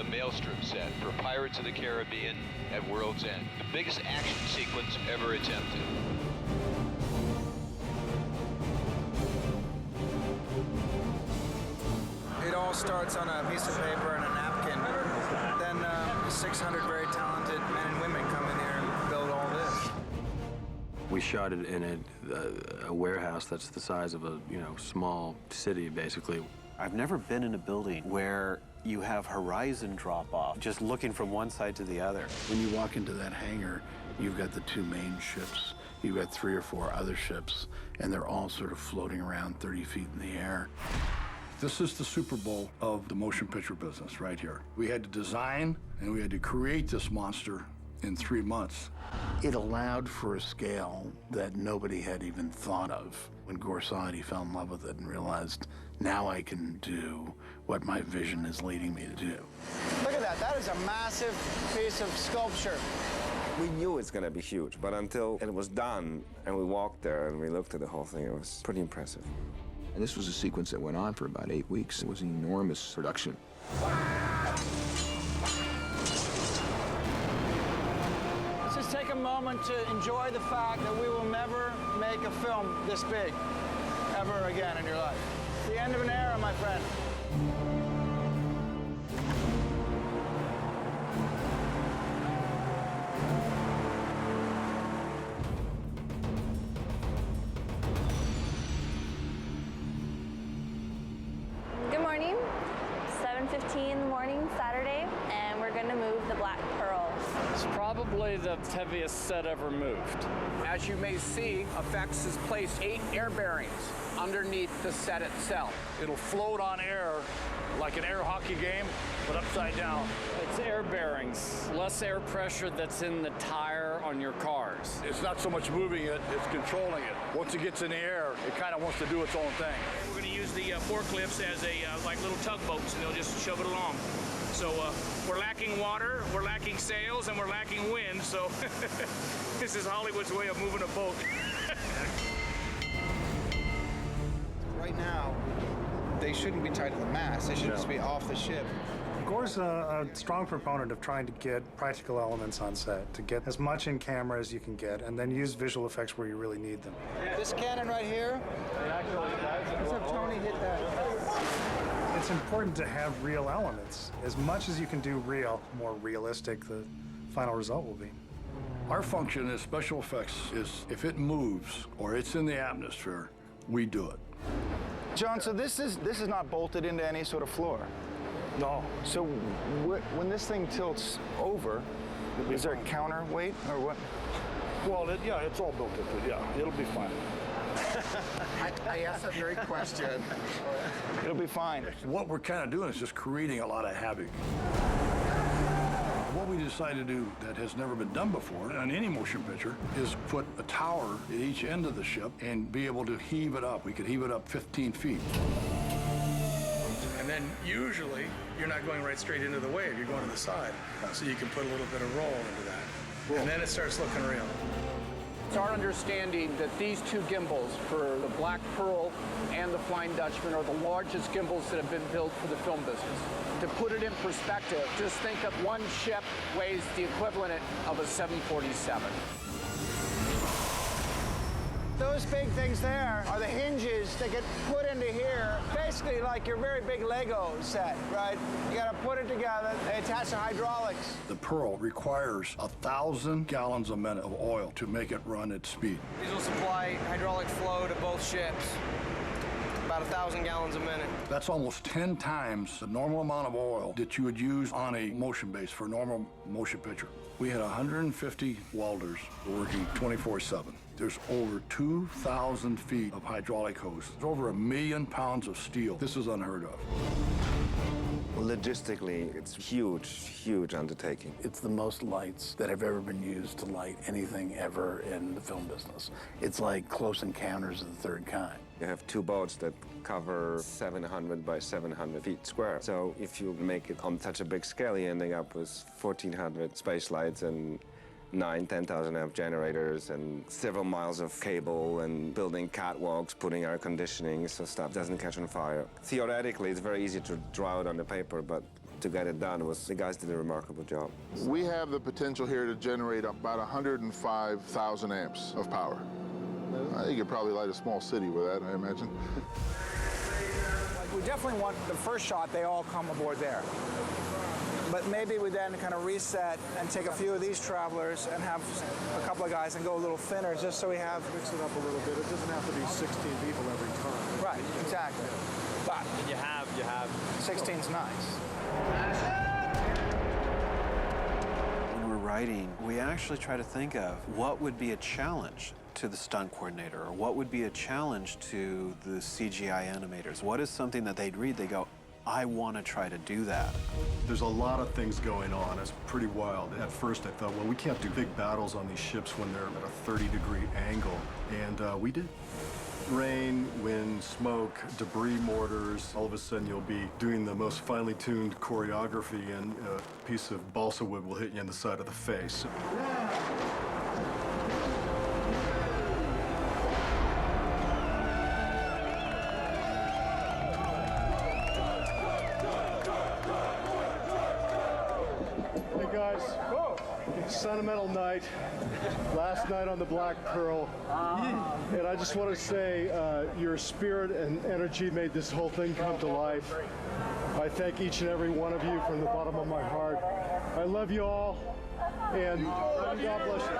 the Maelstrom set for Pirates of the Caribbean at World's End, the biggest action sequence ever attempted. It all starts on a piece of paper and a napkin. Then 600 very talented men and women come in here and build all this. We shot it in a warehouse that's the size of a, small city, basically. I've never been in a building where you have horizon drop-off, just looking from one side to the other. When you walk into that hangar, you've got the two main ships. You've got 3 or 4 other ships, and they're all sort of floating around 30 feet in the air. This is the Super Bowl of the motion picture business right here. We had to design and we had to create this monster in 3 months. It allowed for a scale that nobody had even thought of. When Gore saw it, he fell in love with it and realized, now I can do what my vision is leading me to do. Look at that. That is a massive piece of sculpture. We knew it's going to be huge, but until it was done and we walked there and we looked at the whole thing, it was pretty impressive. And this was a sequence that went on for about 8 weeks. It was an enormous production. Let's just take a moment to enjoy the fact that we will never make a film this big ever again in your life. It's the end of an era, my friend. Good morning. 7:15 in the morning, Saturday, and we're going to move the Black Pearl. It's probably the heaviest set ever moved. As you may see, Effects has placed 8 air bearings underneath the set itself. It'll float on air like an air hockey game, but upside down. It's air bearings, less air pressure that's in the tire on your cars. It's not so much moving it, it's controlling it. Once it gets in the air, it kind of wants to do its own thing. We're going to use the forklifts as like little tugboats, and they'll just shove it along. So we're lacking water, we're lacking sails, and we're lacking wind, so this is Hollywood's way of moving a boat. Right now, they shouldn't be tied to the mast. They should just be off the ship. Gore's a strong proponent of trying to get practical elements on set, to get as much in camera as you can get, and then use visual effects where you really need them. This cannon right here. Let's have Tony hit that. It's important to have real elements. As much as you can do real, more realistic the final result will be. Our function as special effects is if it moves or it's in the atmosphere, we do it. John, so this is not bolted into any sort of floor? No. So when this thing tilts over, is there a counterweight or what? Well, yeah, it's all built into it, yeah. It'll be fine. I asked that very question. It'll be fine. What we're kind of doing is just creating a lot of havoc. What we decided to do that has never been done before on any motion picture is put a tower at each end of the ship and be able to heave it up. We could heave it up 15 feet. And then usually you're not going right straight into the wave, you're going to the side. So you can put a little bit of roll into that. Cool. And then it starts looking real. It's our understanding that these 2 gimbals for the Black Pearl and the Flying Dutchman are the largest gimbals that have been built for the film business. To put it in perspective, just think of one ship weighs the equivalent of a 747. Those big things there are the hinges that get put into here, basically like your very big Lego set, right? You gotta put it together, they attach the hydraulics. The Pearl requires 1,000 gallons a minute of oil to make it run at speed. These will supply hydraulic flow to both ships, about 1,000 gallons a minute. That's almost 10 times the normal amount of oil that you would use on a motion base for a normal motion picture. We had 150 welders working 24/7. There's over 2,000 feet of hydraulic hose. There's over 1 million pounds of steel. This is unheard of. Logistically, it's huge, huge undertaking. It's the most lights that have ever been used to light anything ever in the film business. It's like Close Encounters of the Third Kind. You have 2 boats that cover 700 by 700 feet square. So if you make it on such a big scale, you're ending up with 1,400 space lights and 10,000 amp generators and several miles of cable and building catwalks, putting air conditioning so stuff doesn't catch on fire. Theoretically, it's very easy to draw it on the paper, but to get it done. The guys did a remarkable job. We have the potential here to generate about 105,000 amps of power. You could probably light a small city with that, I imagine. We definitely want the first shot, they all come aboard there. But maybe we then kind of reset and take a few of these travelers and have a couple of guys and go a little thinner, just so we have... Mix it up a little bit. It doesn't have to be 16 people every time. Right, exactly. But you have 16's nice. When we're writing, we actually try to think of what would be a challenge to the stunt coordinator, or what would be a challenge to the CGI animators. What is something that they'd read, they go, I want to try to do that. There's a lot of things going on. It's pretty wild. At first I thought, well, we can't do big battles on these ships when they're at a 30-degree angle, and we did. Rain, wind, smoke, debris mortars. All of a sudden you'll be doing the most finely tuned choreography, and a piece of balsa wood will hit you in the side of the face. Sentimental night, last night on the Black Pearl, and I just want to say your spirit and energy made this whole thing come to life. I thank each and every one of you from the bottom of my heart. I love you all, and God bless you.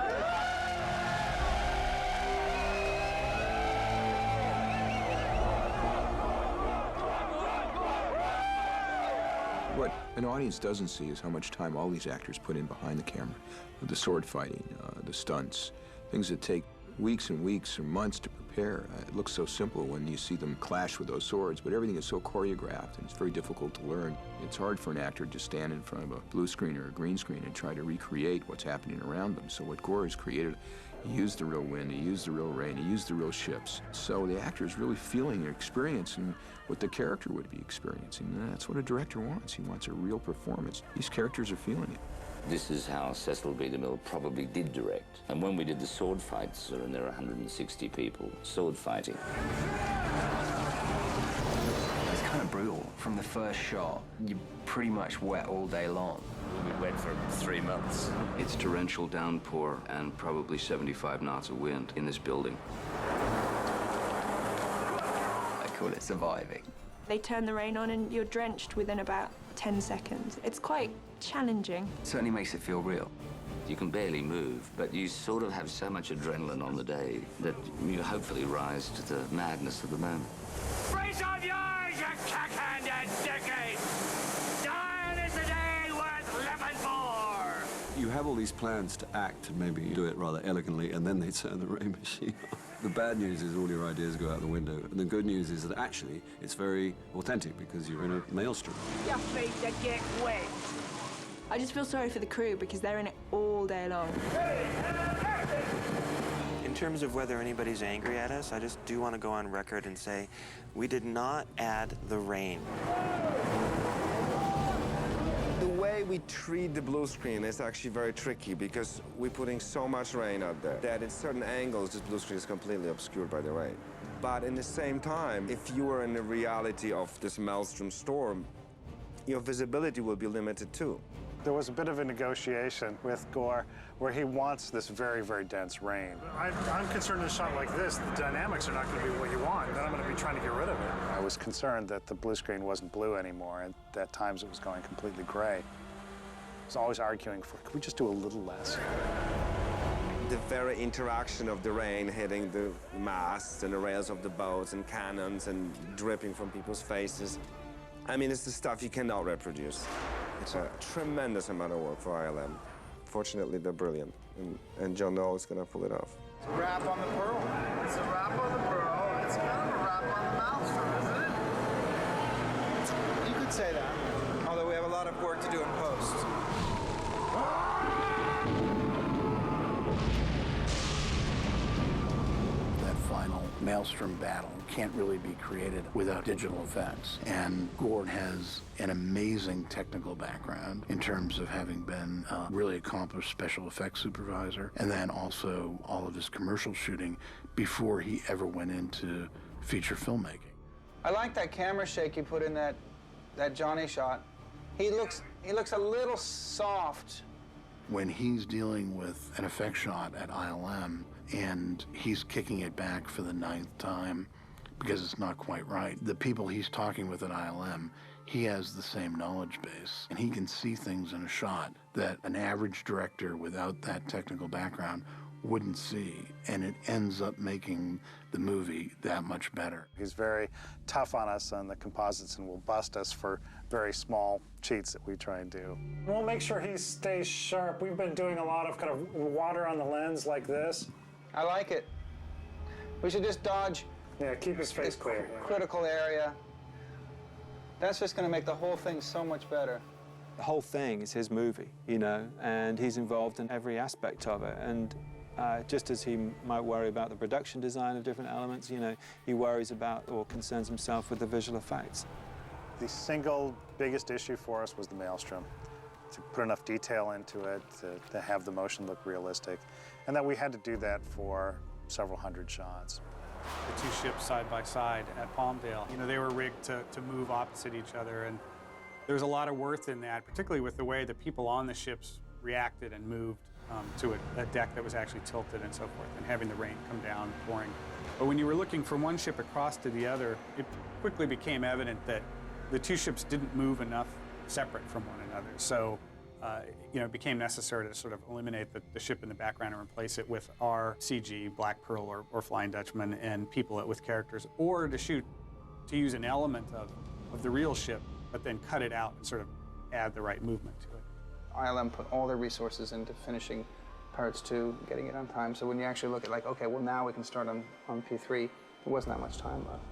What an audience doesn't see is how much time all these actors put in behind the camera. The sword fighting, the stunts, things that take weeks and weeks or months to prepare. It looks so simple when you see them clash with those swords, but everything is so choreographed and it's very difficult to learn. It's hard for an actor to stand in front of a blue screen or a green screen and try to recreate what's happening around them. So what Gore has created, he used the real wind, he used the real rain, he used the real ships. So the actor is really feeling and experiencing what the character would be experiencing. And that's what a director wants. He wants a real performance. These characters are feeling it. This is how Cecil B. DeMille probably did direct. And when we did the sword fights, and there are 160 people sword fighting. It's kind of brutal. From the first shot, you're pretty much wet all day long. We went for 3 months. It's torrential downpour and probably 75 knots of wind in this building. I call it surviving. They turn the rain on and you're drenched within about 10 seconds. It's quite challenging. It certainly makes it feel real. You can barely move, but you sort of have so much adrenaline on the day that you hopefully rise to the madness of the moment. Brace of yours, you cack-handed dickhead! Dying is the day worth living for! You have all these plans to act and maybe do it rather elegantly, and then they turn the rain machine on. The bad news is all your ideas go out the window. And the good news is that actually it's very authentic because you're in a maelstrom. You're afraid to get wet. I just feel sorry for the crew because they're in it all day long. In terms of whether anybody's angry at us, I just do want to go on record and say we did not add the rain. The way we treat the blue screen is actually very tricky because we're putting so much rain out there that in certain angles, this blue screen is completely obscured by the rain. But in the same time, if you are in the reality of this maelstrom storm, your visibility will be limited too. There was a bit of a negotiation with Gore where he wants this very, very dense rain. I'm concerned in a shot like this, the dynamics are not going to be what you want. Then I'm going to be trying to get rid of it. I was concerned that the blue screen wasn't blue anymore, and at times it was going completely gray. I was always arguing for, could we just do a little less? The very interaction of the rain hitting the masts and the rails of the boats and cannons and dripping from people's faces. I mean, it's the stuff you cannot reproduce. It's a tremendous amount of work for ILM. Fortunately, they're brilliant, and John Knoll is going to pull it off. It's a wrap on the Pearl. It's a wrap on the Pearl. It's kind of a wrap on the Maelstrom, isn't it? You could say that, although we have a lot of work to do in post. That final Maelstrom battle can't really be created without digital effects. And Gord has an amazing technical background in terms of having been a really accomplished special effects supervisor, and then also all of his commercial shooting before he ever went into feature filmmaking. I like that camera shake you put in that Johnny shot. He looks a little soft. When he's dealing with an effect shot at ILM and he's kicking it back for the 9th time because it's not quite right, the people he's talking with at ILM, he has the same knowledge base, and he can see things in a shot that an average director without that technical background wouldn't see, and it ends up making the movie that much better. He's very tough on us on the composites and will bust us for very small cheats that we try and do. We'll make sure he stays sharp. We've been doing a lot of kind of water on the lens like this. I like it. We should just dodge. Yeah, keep his face clear. Yeah. Critical area. That's just going to make the whole thing so much better. The whole thing is his movie, you know, and he's involved in every aspect of it. And just as he might worry about the production design of different elements, you know, he worries about or concerns himself with the visual effects. The single biggest issue for us was the maelstrom, to put enough detail into it, to have the motion look realistic, and that we had to do that for several hundred shots. The two ships side by side at Palmdale, you know, they were rigged to move opposite each other, and there was a lot of worth in that, particularly with the way the people on the ships reacted and moved to a deck that was actually tilted and so forth, and having the rain come down, pouring. But when you were looking from one ship across to the other, it quickly became evident that the two ships didn't move enough separate from one another. So, you know, it became necessary to sort of eliminate the ship in the background and replace it with our CG, Black Pearl or Flying Dutchman, and people with characters, or to use an element of the real ship, but then cut it out and sort of add the right movement to it. ILM put all their resources into finishing Pirates 2, getting it on time. So when you actually look at like, okay, well now we can start on P3, there wasn't that much time left.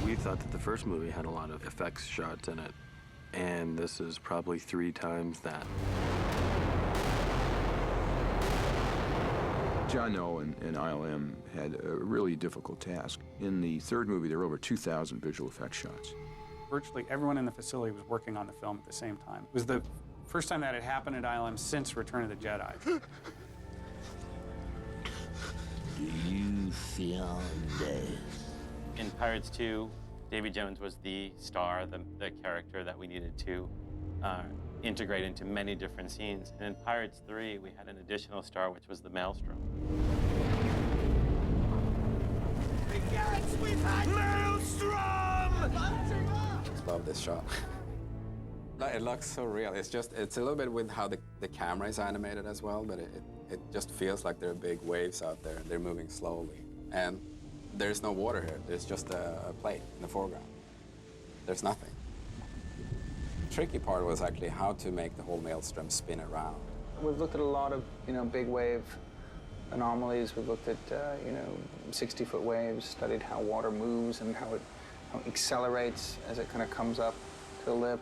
We thought that the first movie had a lot of effects shots in it, and this is probably 3 times that. John Noe and ILM had a really difficult task. In the third movie, there were over 2,000 visual effects shots. Virtually everyone in the facility was working on the film at the same time. It was the first time that had happened at ILM since Return of the Jedi. Do you feel this? In Pirates 2, Davy Jones was the star, the character that we needed to integrate into many different scenes. And in Pirates 3, we had an additional star, which was the Maelstrom. Maelstrom! I love this shot. It looks so real. It's a little bit with how the camera is animated as well, but it just feels like there are big waves out there and they're moving slowly. And there's no water here. There's just a plate in the foreground. There's nothing. The tricky part was actually how to make the whole maelstrom spin around. We've looked at a lot of, you know, big wave anomalies. We've looked at, you know, 60-foot waves, studied how water moves and how it accelerates as it kind of comes up to the lip.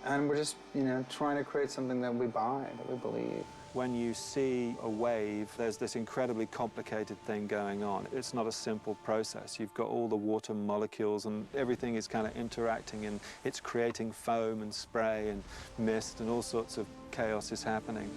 And we're just, you know, trying to create something that we buy, that we believe. When you see a wave, there's this incredibly complicated thing going on. It's not a simple process. You've got all the water molecules and everything is kind of interacting and it's creating foam and spray and mist and all sorts of chaos is happening.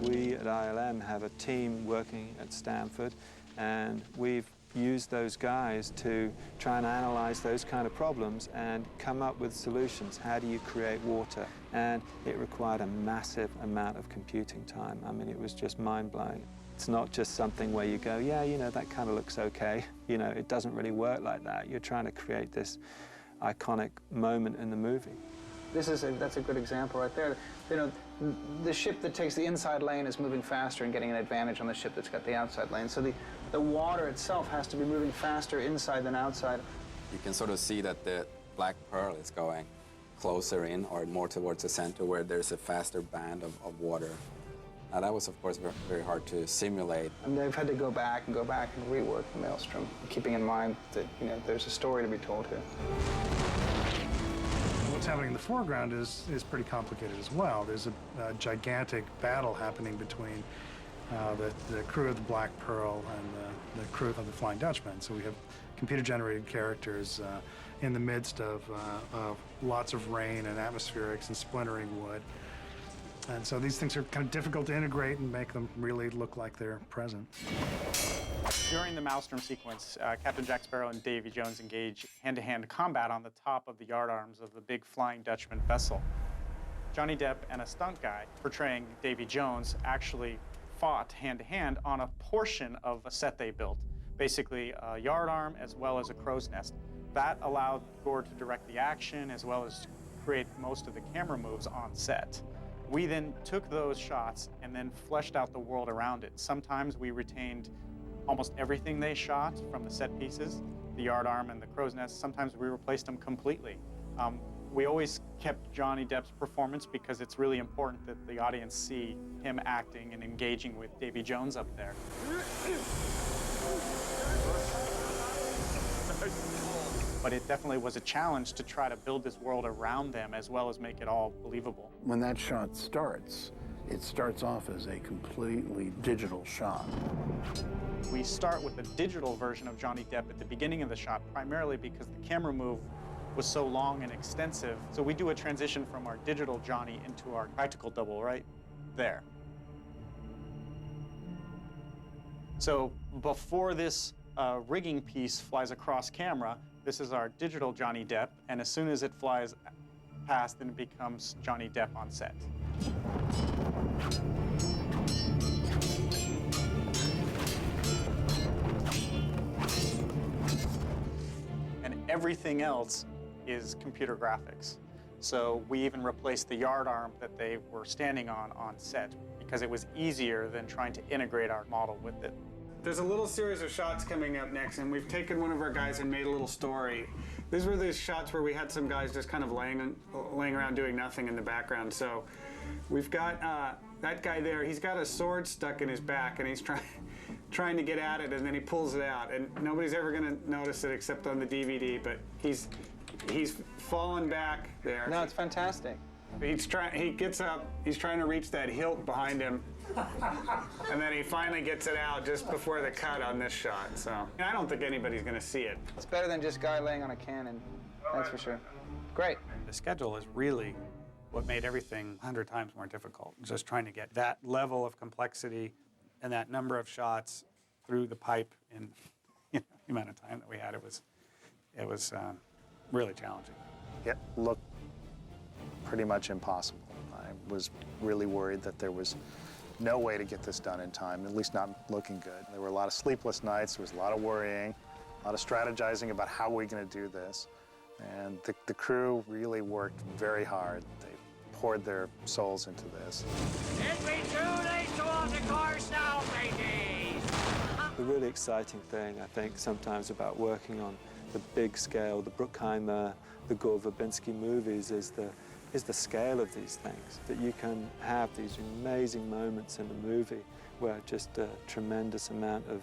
We at ILM have a team working at Stanford, and we've used those guys to try and analyze those kind of problems and come up with solutions. How do you create water? And it required a massive amount of computing time. I mean, it was just mind-blowing. It's not just something where you go, yeah, you know, that kind of looks okay. You know, it doesn't really work like that. You're trying to create this iconic moment in the movie. That's a good example right there. You know, the ship that takes the inside lane is moving faster and getting an advantage on the ship that's got the outside lane. So the water itself has to be moving faster inside than outside. You can sort of see that the Black Pearl is going closer in or more towards the center where there's a faster band of water. Now that was, of course, very, very hard to simulate. And they've had to go back and rework the maelstrom, keeping in mind that, you know, there's a story to be told here. What's happening in the foreground is pretty complicated as well. There's a gigantic battle happening between the crew of the Black Pearl and the crew of the Flying Dutchman. So we have computer-generated characters in the midst of lots of rain and atmospherics and splintering wood. And so these things are kind of difficult to integrate and make them really look like they're present. During the Maelstrom sequence, Captain Jack Sparrow and Davy Jones engage hand-to-hand combat on the top of the yardarms of the big Flying Dutchman vessel. Johnny Depp and a stunt guy portraying Davy Jones actually fought hand-to-hand on a portion of a set they built, basically a yardarm as well as a crow's nest. That allowed Gore to direct the action as well as create most of the camera moves on set. We then took those shots and then fleshed out the world around it. Sometimes we retained almost everything they shot from the set pieces, the yardarm and the crow's nest. Sometimes we replaced them completely. We always kept Johnny Depp's performance because it's really important that the audience see him acting and engaging with Davy Jones up there. But it definitely was a challenge to try to build this world around them as well as make it all believable. When that shot starts, it starts off as a completely digital shot. We start with a digital version of Johnny Depp at the beginning of the shot, primarily because the camera move was so long and extensive. So we do a transition from our digital Johnny into our practical double right there. So before this rigging piece flies across camera, this is our digital Johnny Depp, and as soon as it flies past, then it becomes Johnny Depp on set. And everything else is computer graphics. So we even replaced the yardarm that they were standing on set because it was easier than trying to integrate our model with it. There's a little series of shots coming up next, and we've taken one of our guys and made a little story. These were those shots where we had some guys just kind of laying around doing nothing in the background. So we've got that guy there. He's got a sword stuck in his back, and he's trying to get at it, and then he pulls it out. And nobody's ever going to notice it except on the DVD, but he's fallen back there. No, it's fantastic. He gets up, he's trying to reach that hilt behind him, and then he finally gets it out just before the cut on this shot. So I don't think anybody's going to see it. It's better than just a guy laying on a cannon, that's for sure. Great. The schedule is really what made everything 100 times more difficult. Just trying to get that level of complexity and that number of shots through the pipe in the amount of time that we had. It was really challenging. It looked pretty much impossible. I was really worried that there was no way to get this done in time, at least not looking good. There were a lot of sleepless nights, there was a lot of worrying, a lot of strategizing about how we're going to do this. And the crew really worked very hard. They poured their souls into this. It'd be too late to off the cars now, mateys! The really exciting thing, I think, sometimes about working on the big scale, the Bruckheimer, the Gore Verbinski movies is the scale of these things, that you can have these amazing moments in the movie where just a tremendous amount of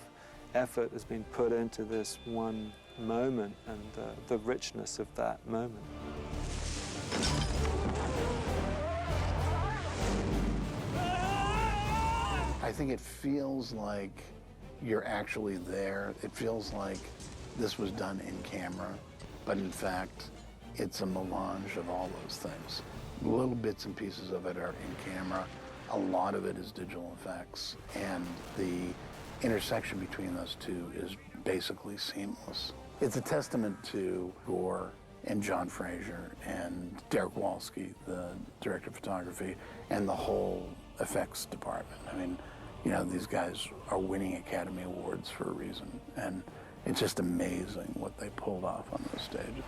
effort has been put into this one moment and the richness of that moment. I think it feels like you're actually there. It feels like this was done in camera, but in fact, it's a melange of all those things. Little bits and pieces of it are in camera. A lot of it is digital effects, and the intersection between those two is basically seamless. It's a testament to Gore and John Fraser and Derek Walsky, the director of photography, and the whole effects department. I mean, you know, these guys are winning Academy Awards for a reason, and it's just amazing what they pulled off on those stages.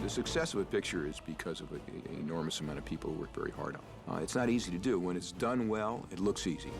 The success of a picture is because of an enormous amount of people who work very hard on it. It's not easy to do. When it's done well, it looks easy.